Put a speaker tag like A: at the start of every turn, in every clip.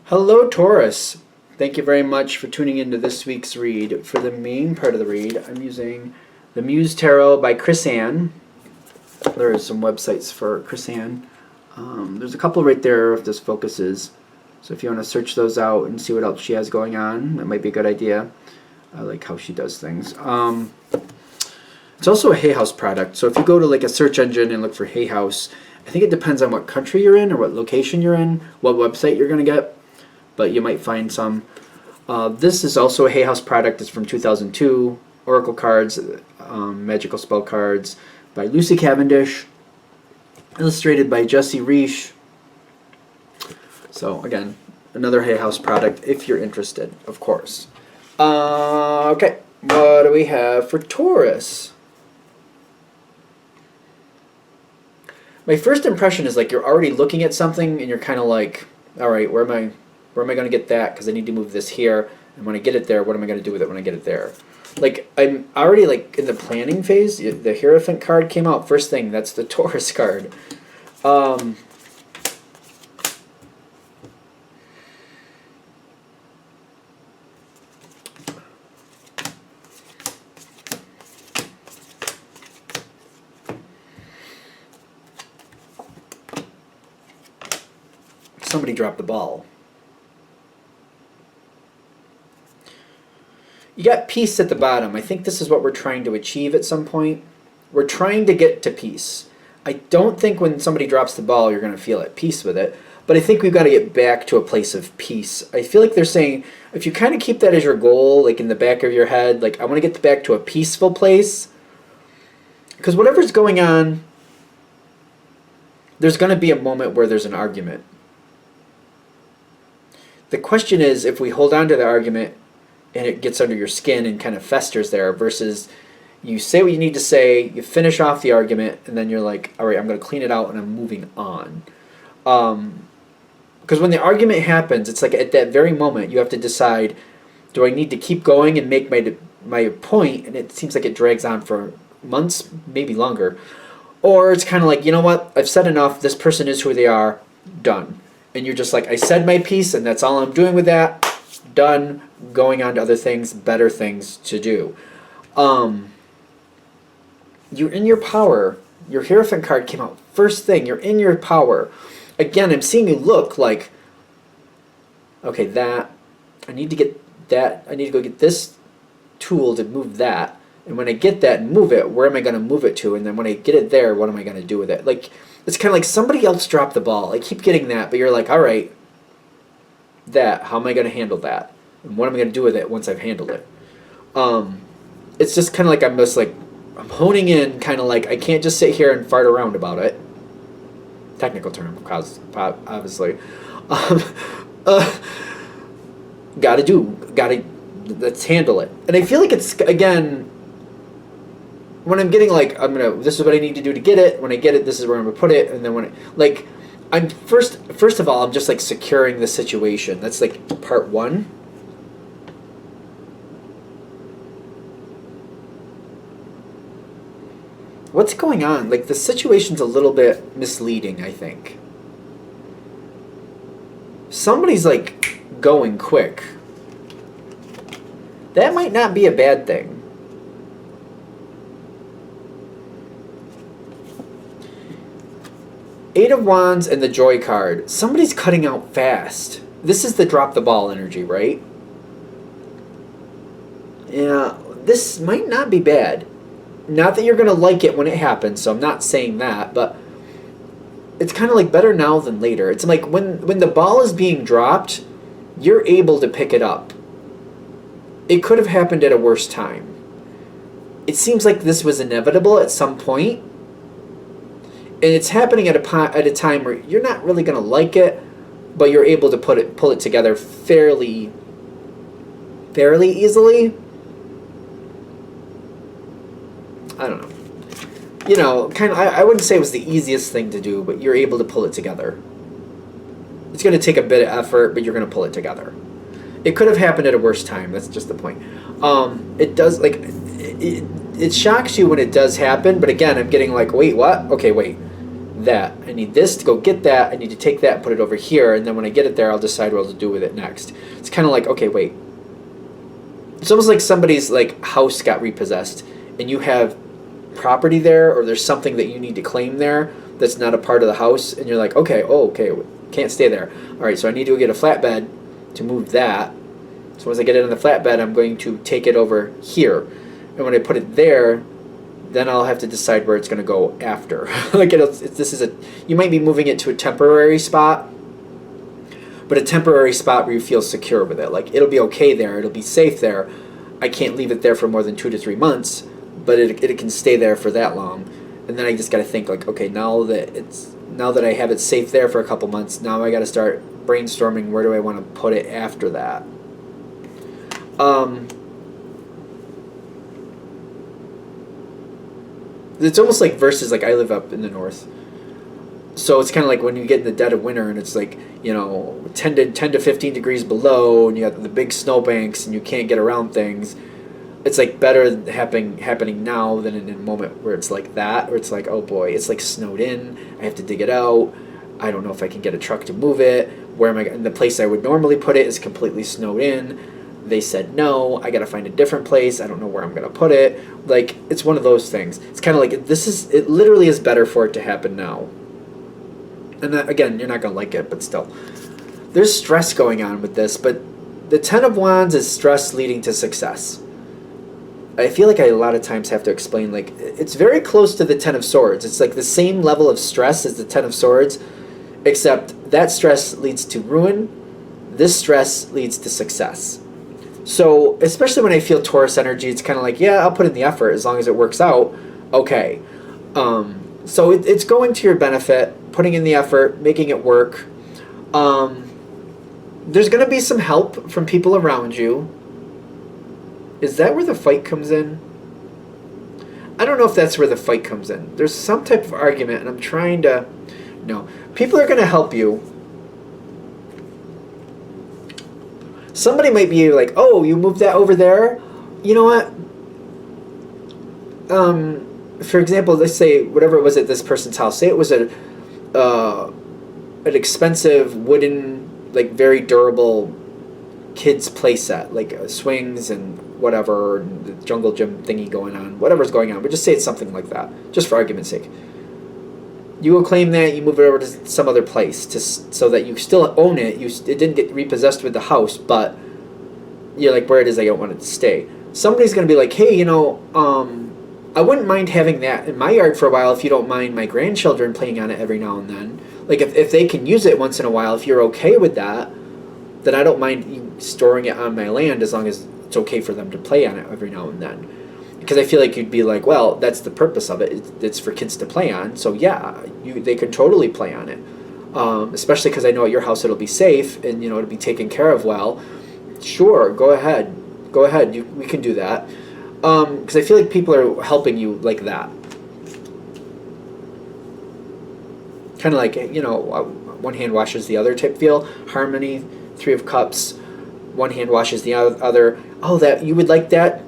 A: Hello, Taurus. Thank you very much for tuning into this week's read. For the main part of the read, I'm using the Muse Tarot by Chris Ann. There are some websites for Chris Ann. There's a couple right there if this focuses. So if you want to search those out and see what else she has going on, that might be a good idea. I like how she does things. It's also a Hay House product. So if you go to like a search engine and look for Hay House, I think it depends on what country you're in or what location you're in, what website you're going to get. But you might find some. This is also a Hay House product. It's from 2002. Oracle cards, magical spell cards by Lucy Cavendish, illustrated by Jesse Reish. So again, another Hay House product if you're interested, of course. Okay, what do we have for Taurus? My first impression is like you're already looking at something and you're kind of like, all right, where am I going to get that? Because I need to move this here. And when I get it there, what am I going to do with it when I get it there? Like, I'm already like in the planning phase. The Hierophant card came out first thing. That's the Taurus card. Somebody dropped the ball. You got peace at the bottom. I think this is what we're trying to achieve at some point. We're trying to get to peace. I don't think when somebody drops the ball, you're going to feel at peace with it. But I think we've got to get back to a place of peace. I feel like they're saying, if you kind of keep that as your goal, like in the back of your head, like I want to get back to a peaceful place. Because whatever's going on, there's going to be a moment where there's an argument. The question is, if we hold on to the argument and it gets under your skin and kind of festers there, versus you say what you need to say, you finish off the argument, and then you're like, all right, I'm going to clean it out and I'm moving on. Because when the argument happens, it's like at that very moment you have to decide, do I need to keep going and make my point, and it seems like it drags on for months, maybe longer, or it's kind of like, you know what, I've said enough, this person is who they are, done. And you're just like, I said my piece, and that's all I'm doing with that. Done. Going on to other things, better things to do. You're in your power. Your Hierophant card came out first thing. You're in your power. Again, I'm seeing you look like, okay, that, I need to get that. I need to go get this tool to move that. And when I get that and move it, where am I going to move it to? And then when I get it there, what am I going to do with it? Like, it's kind of like somebody else dropped the ball. I keep getting that, but you're like, all right, that, how am I going to handle that? And what am I going to do with it once I've handled it? It's just kind of like I'm honing in, kind of like I can't just sit here and fart around about it. Technical term, obviously. Let's handle it. And I feel like it's, again, when I'm getting like, this is what I need to do to get it. When I get it, this is where I'm going to put it. And then I'm first of all, I'm just like securing the situation. That's like part one. What's going on? Like, the situation's a little bit misleading, I think. Somebody's like going quick. That might not be a bad thing. Eight of Wands and the Joy card. Somebody's cutting out fast. This is the drop the ball energy, right? Yeah, this might not be bad. Not that you're going to like it when it happens, so I'm not saying that, but it's kind of like better now than later. It's like when the ball is being dropped, you're able to pick it up. It could have happened at a worse time. It seems like this was inevitable at some point. And it's happening at a time where you're not really going to like it, but you're able to pull it together fairly easily. I don't know. You know, kind of. I wouldn't say it was the easiest thing to do, but you're able to pull it together. It's going to take a bit of effort, but you're going to pull it together. It could have happened at a worse time. That's just the point. It does, like, it shocks you when it does happen, but again, I'm getting like, wait, what? Okay, wait. that. I need this to go get that. I need to take that and put it over here. And then when I get it there, I'll decide what to do with it next. It's kind of like, okay, wait. It's almost like somebody's like house got repossessed and you have property there, or there's something that you need to claim there that's not a part of the house, and you're like, okay, can't stay there. All right, so I need to go get a flatbed to move that. So once I get it on the flatbed, I'm going to take it over here. And when I put it there, then I'll have to decide where it's going to go after. Like you might be moving it to a temporary spot, but a temporary spot where you feel secure with it. Like it'll be okay there, it'll be safe there. I can't leave it there for more than 2 to 3 months, but it can stay there for that long. And then I just got to think like, okay, now that I have it safe there for a couple months, now I got to start brainstorming where do I want to put it after that. It's almost like versus like I live up in the north, so it's kind of like when you get in the dead of winter and it's like 10 to 15 degrees below, and you got the big snowbanks and you can't get around things. It's like better happening now than in a moment where it's like that, where it's like, oh boy, it's like snowed in, I have to dig it out, I don't know if I can get a truck to move it, where am I, and the place I would normally put it is completely snowed in. They said no, I gotta find a different place, I don't know where I'm gonna put it. Like, it's one of those things. It's kind of like, it literally is better for it to happen now. And that, again, you're not gonna like it, but still. There's stress going on with this, but the Ten of Wands is stress leading to success. I feel like I a lot of times have to explain, like, it's very close to the Ten of Swords. It's like the same level of stress as the Ten of Swords, except that stress leads to ruin, this stress leads to success. So, especially when I feel Taurus energy, it's kind of like, yeah, I'll put in the effort as long as it works out. Okay. So it's going to your benefit, putting in the effort, making it work. There's going to be some help from people around you. Is that where the fight comes in? I don't know if that's where the fight comes in. There's some type of argument, and I'm trying to... No. People are going to help you. Somebody might be like, oh, you moved that over there? You know what? For example, let's say, whatever it was at this person's house. Say it was an expensive wooden, like very durable kids play set, like swings and whatever, and the jungle gym thingy going on, whatever's going on. But just say it's something like that, just for argument's sake. You will claim that, you move it over to some other place so that you still own it. It didn't get repossessed with the house, but you're like, where it is, I don't want it to stay. Somebody's going to be like, hey, I wouldn't mind having that in my yard for a while if you don't mind my grandchildren playing on it every now and then. Like, if they can use it once in a while, if you're okay with that, then I don't mind you storing it on my land as long as it's okay for them to play on it every now and then. Because I feel like you'd be like, well, that's the purpose of it. It's for kids to play on. So yeah, they could totally play on it. Especially because I know at your house it'll be safe and it'll be taken care of well. Sure, go ahead. We can do that. Because I feel like people are helping you like that. Kind of like, one hand washes the other type feel. Harmony, Three of Cups. One hand washes the other. Oh, that you would like that?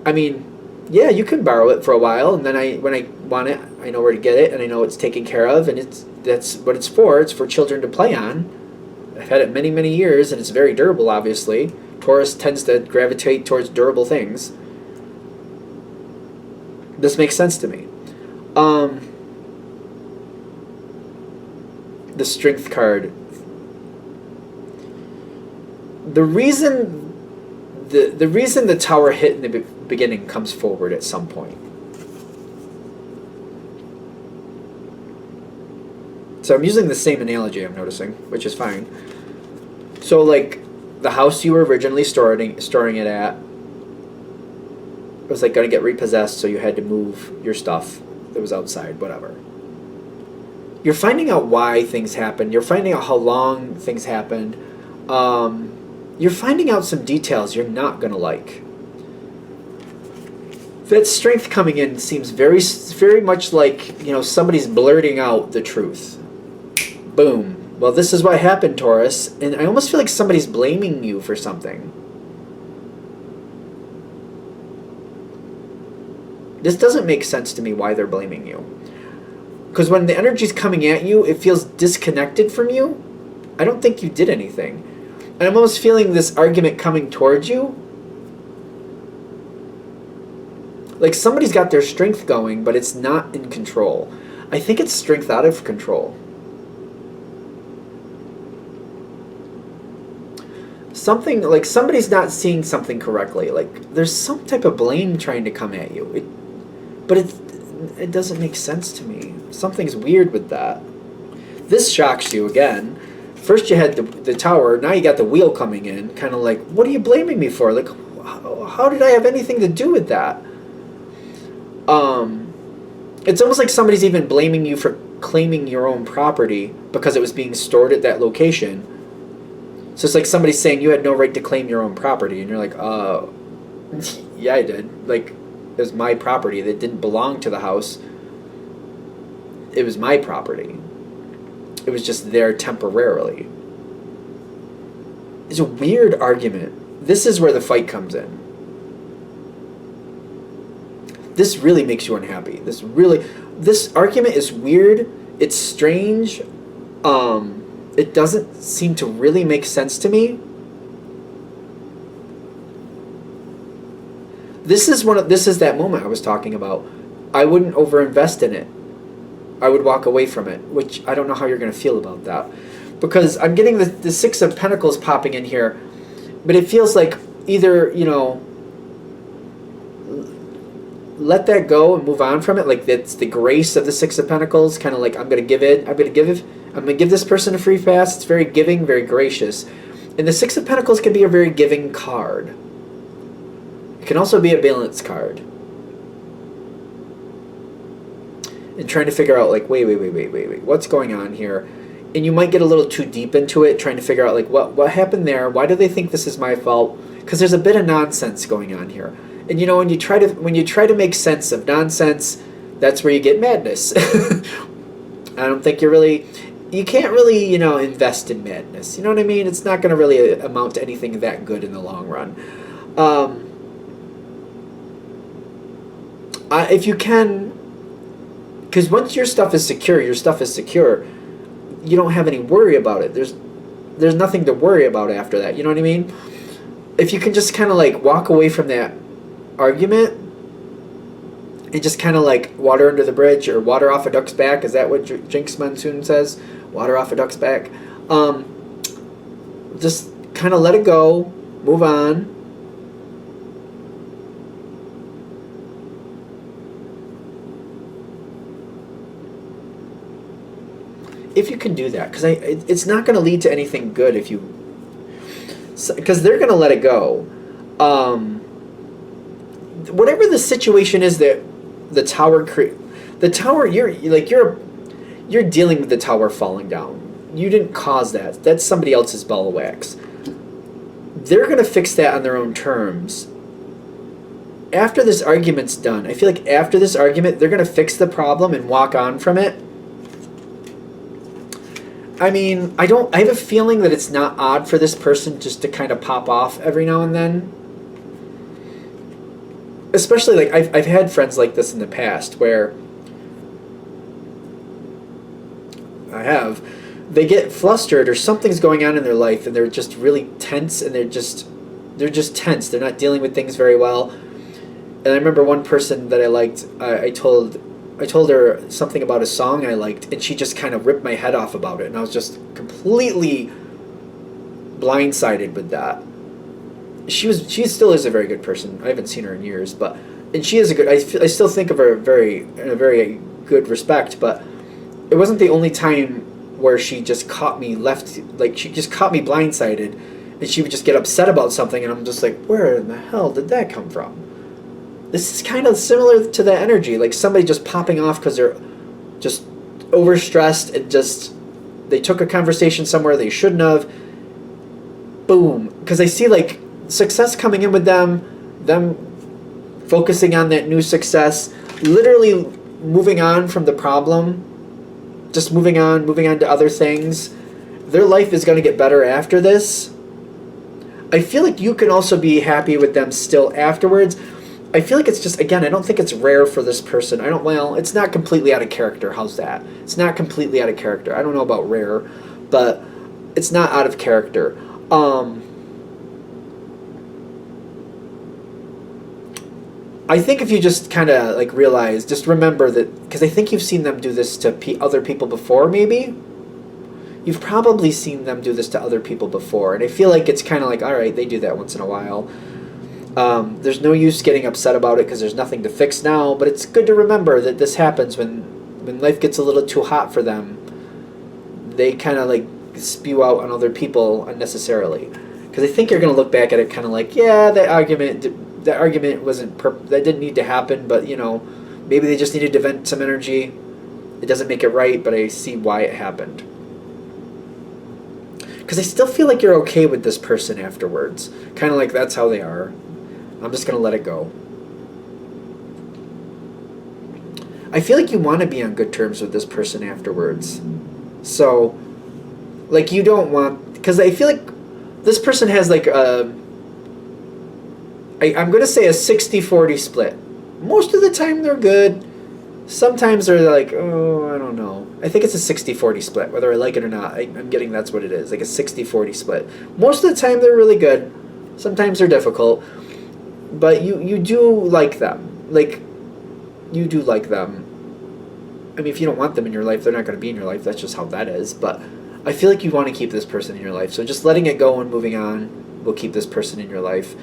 A: I mean, yeah, you can borrow it for a while, and then when I want it, I know where to get it, and I know it's taken care of, and that's what it's for. It's for children to play on. I've had it many, many years, and it's very durable, obviously. Taurus tends to gravitate towards durable things. This makes sense to me. The Strength card. The reason the Tower hit in the beginning comes forward at some point. So I'm using the same analogy, I'm noticing, which is fine. So like the house you were originally storing it at was like going to get repossessed, so you had to move your stuff that was outside, whatever. You're finding out why things happened. You're finding out how long things happened. You're finding out some details you're not going to like. That Strength coming in seems very, very much like, somebody's blurting out the truth. Boom. Well, this is what happened, Taurus. And I almost feel like somebody's blaming you for something. This doesn't make sense to me why they're blaming you. Because when the energy's coming at you, it feels disconnected from you. I don't think you did anything. And I'm almost feeling this argument coming towards you. Like somebody's got their strength going, but it's not in control. I think it's strength out of control. Something like somebody's not seeing something correctly. Like there's some type of blame trying to come at you. But it doesn't make sense to me. Something's weird with that. This shocks you again. First you had the tower, now you got the wheel coming in. Kind of like, what are you blaming me for? Like, how did I have anything to do with that? It's almost like somebody's even blaming you for claiming your own property because it was being stored at that location. So it's like somebody saying you had no right to claim your own property, and you're like, yeah, I did. Like, it was my property that didn't belong to the house. It was my property. It was just there temporarily. It's a weird argument. This is where the fight comes in. This really makes you unhappy. This argument is weird. It's strange. It doesn't seem to really make sense to me. This is that moment I was talking about. I wouldn't overinvest in it. I would walk away from it, which I don't know how you're going to feel about that. Because I'm getting the Six of Pentacles popping in here, but it feels like either, let that go and move on from it. Like that's the grace of the Six of Pentacles, kind of like I'm going to give this person a free pass. It's very giving, very gracious. And the Six of Pentacles can be a very giving card. It can also be a balance card. And trying to figure out like, wait, what's going on here? And you might get a little too deep into it, trying to figure out like what happened there. Why do they think this is my fault? Because there's a bit of nonsense going on here. And when you try to make sense of nonsense, that's where you get madness. I don't think you can't really, invest in madness. You know what I mean? It's not going to really amount to anything that good in the long run. If you can, because once your stuff is secure, you don't have any worry about it. There's nothing to worry about after that. You know what I mean? If you can just kind of like walk away from that argument and just kind of like water under the bridge or water off a duck's back. Is that what Jinx Monsoon says? Water off a duck's back. Just kind of let it go, move on. If you can do that, because it's not going to lead to anything good if you, because they're going to let it go. Whatever the situation is that the tower you're dealing with the tower falling down. You didn't cause that. That's somebody else's ball of wax. They're going to fix that on their own terms. After this argument's done, I feel like after this argument, they're going to fix the problem and walk on from it. I mean, I have a feeling that it's not odd for this person just to kind of pop off every now and then. Especially, like, I've had friends like this in the past where they get flustered or something's going on in their life and they're just really tense and they're just tense. They're not dealing with things very well. And I remember one person that I liked, I told her something about a song I liked, and she just kind of ripped my head off about it, and I was just completely blindsided with that. She still is a very good person. I haven't seen her in years, and she is a good. I still think of her in a very good respect, but it wasn't the only time where she just caught me she just caught me blindsided, and she would just get upset about something, and I'm just like, where in the hell did that come from? This is kind of similar to that energy, like somebody just popping off because they're just overstressed and just they took a conversation somewhere they shouldn't have. Boom. Because I see like success coming in with them focusing on that new success, literally moving on from the problem, just moving on to other things. Their life is going to get better after this. I feel like you can also be happy with them still afterwards. I feel like it's just, again, I don't think it's rare for this person. It's not completely out of character. How's that? It's not completely out of character. I don't know about rare, but it's not out of character. I think if you just kind of like realize, just remember that, because I think you've seen them do this to other people before, maybe? You've probably seen them do this to other people before, and I feel like it's kind of like, all right, they do that once in a while. There's no use getting upset about it because there's nothing to fix now, but it's good to remember that this happens when life gets a little too hot for them. They kind of like spew out on other people unnecessarily. Because I think you're going to look back at it kind of like, yeah, that argument wasn't that didn't need to happen, but maybe they just needed to vent some energy. It doesn't make it right, but I see why it happened. Because I still feel like you're okay with this person afterwards. Kind of like that's how they are. I'm just going to let it go. I feel like you want to be on good terms with this person afterwards. So, like, you don't want... Because I feel like this person has, like, I'm going to say a 60-40 split. Most of the time they're good. Sometimes they're like, oh, I don't know. I think it's a 60-40 split, whether I like it or not. I'm getting that's what it is, like a 60-40 split. Most of the time they're really good. Sometimes they're difficult. But you do like them. Like, you do like them. I mean, if you don't want them in your life, they're not going to be in your life. That's just how that is. But I feel like you want to keep this person in your life. So just letting it go and moving on will keep this person in your life.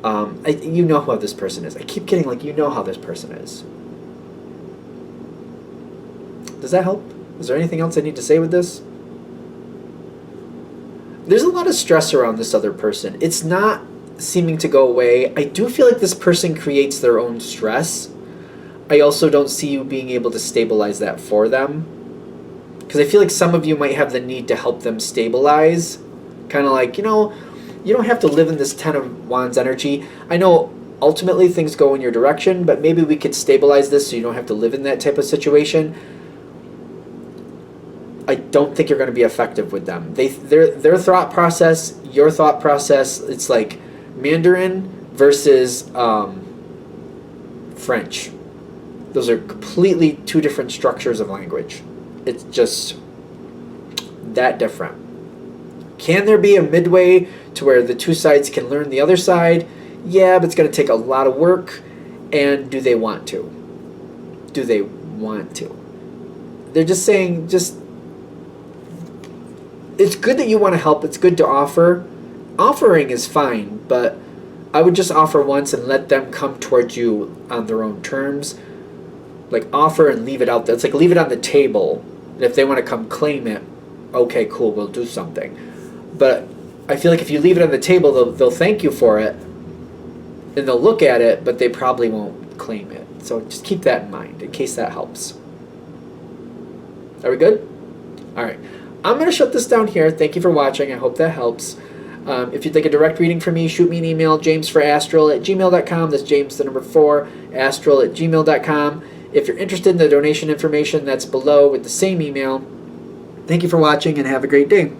A: You know how this person is. I keep getting like, you know how this person is. Does that help? Is there anything else I need to say with this? There's a lot of stress around this other person. It's not seeming to go away. I do feel like this person creates their own stress. I also don't see you being able to stabilize that for them. Because I feel like some of you might have the need to help them stabilize. Kind of like, you don't have to live in this Ten of Wands energy. I know ultimately things go in your direction, but maybe we could stabilize this so you don't have to live in that type of situation. I don't think you're going to be effective with them. Their thought process, your thought process, it's like Mandarin versus French. Those are completely two different structures of language. It's just that different. Can there be a midway to where the two sides can learn the other side? Yeah, but it's going to take a lot of work. And do they want to? Do they want to? They're just saying, it's good that you want to help. It's good to offer. Offering is fine, but I would just offer once and let them come towards you on their own terms. Like, offer and leave it out there. It's like leave it on the table. And if they want to come claim it, okay, cool, we'll do something. But I feel like if you leave it on the table, they'll thank you for it. And they'll look at it, but they probably won't claim it. So just keep that in mind in case that helps. Are we good? All right. I'm going to shut this down here. Thank you for watching. I hope that helps. If you'd like a direct reading from me, shoot me an email, jamesforastral@gmail.com. That's James, the number 4, astral@gmail.com. If you're interested in the donation information, that's below with the same email. Thank you for watching and have a great day.